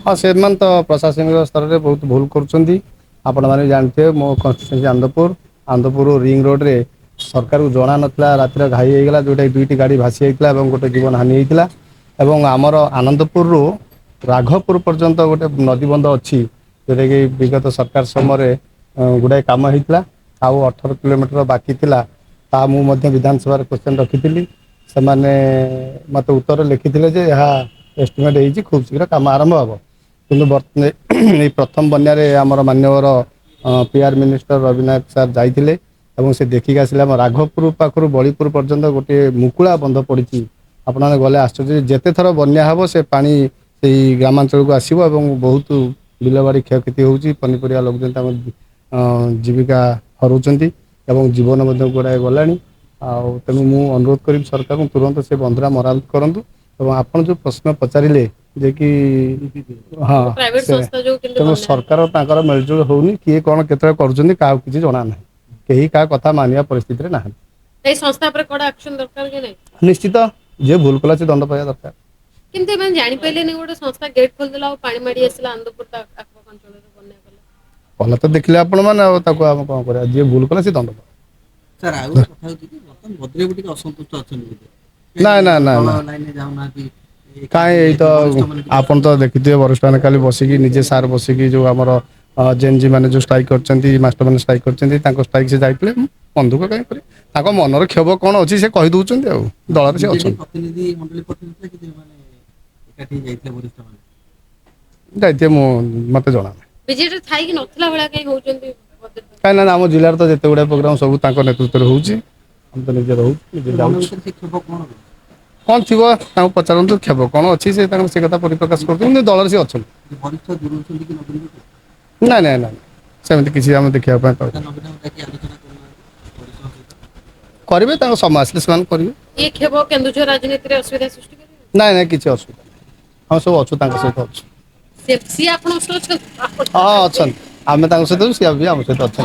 हाँ से तो प्रशासनिक स्तर में बहुत भूल कर आपण मैंने जानते मो कन्स्टिट्यूएंसी आंदपुर आंदपुर रिंग रोड रे सरकार को जना नाला रातिर घाई होगा जोटा दुईटी गाड़ी भासी होता गोटे जीवन हानि होता आमर आनंदपुर रु राघवपुर पर्यंत गोटे नदीबंध अच्छी जोटा कि विगत सरकार समय गुड़ाए कम होता आउ 18 किलोमीटर बाकी थिला ता मु विधानसभा क्वेश्चन रखी से मत उत्तर लिखी एस्टिमेट खूब शीघ्र कम आरंभ हम कि प्रथम बन्यारे आमर मान्यवर पीआर मिनिस्टर रविनाथ सार जाइए से देखिक आसिले राघवपुर पाखर बड़ीपुर पर्यंत गोटे मुकुला बंध पड़ी आपने गले आश्चर्य जिते थर बन्या हम से पा से ग्रामांचल को आसो बहुत बिलबाड़ी क्षयक्षति होगी पनीपरिया लोक जीविका हराउंट जीवन गुड़ाए गला तेणु मु अनुरोध करी सरकार को तुरंत से बंधरा मरामत करूँ आपड़ जो प्रश्न पचारे जे कि हाँ तेणु सरकार तांकर मेलजोल होनी किए कौन केतरे करुँच क्या किसी जना ना कहीं क्या कथा मानिया परिस्थिति ना संस्था पर कड़ा एक्शन दरकार कि नहीं निश्चित जे भूल कला से दंड पाया दरकार किंतु मैं जानि पहिले नहीं गोटे संस्था गेट खोल देला और पानी माडी आसला आंदपुर ता आखपाख अंचल रे बन्या कला भल तो देखले आपण माने आम कौन करा जे भूल कला से दंड सर आउ कथा होती कि वर्तमान भद्रे गुटी असंतुष्ट अछन ना ना ना लाइन जाउ ना कि कहीं तो आपन तो देखिए वरिष्ठ मैंने खाली बसिकी निजे सार बसिकी जो आमर जेएनजी मैंने जो स्ट्राइक कर मास्टर मैंने स्ट्राइक कर स्ट्राइक से जाइए बंधुक कहीं मनर क्षोभ कौन अच्छी से कही दौरान दल से अच्छा प्रतिनिधि मंडली प्रतिनिधि कि माने एकाठी जाइते वरिष्ठ माने जाइए मत जना बीजेडी थाई कि नथला भला कहीं होचंती कहीं ना आम जिलार तो जिते गुड़ा प्रोग्राम सब नेतृत्व हो तो निजे रहू कौन थी पचारत क्षोभ कौन अच्छी से कथा परिप्रकाश कर दल से अच्छा वरिष्ठ दूर कि नवीन ना ना ना सेमती किसी आम देखा करेंगे समय आसे से करेंगे ये खेब केन्दुझर राजनीति रे असुविधा सृष्टि करे ना ना किसी असुविधा हम सब अच्छु सहित अच्छु सी आपण हाँ अच्छा आम सहित सी भी आम सहित अच्छा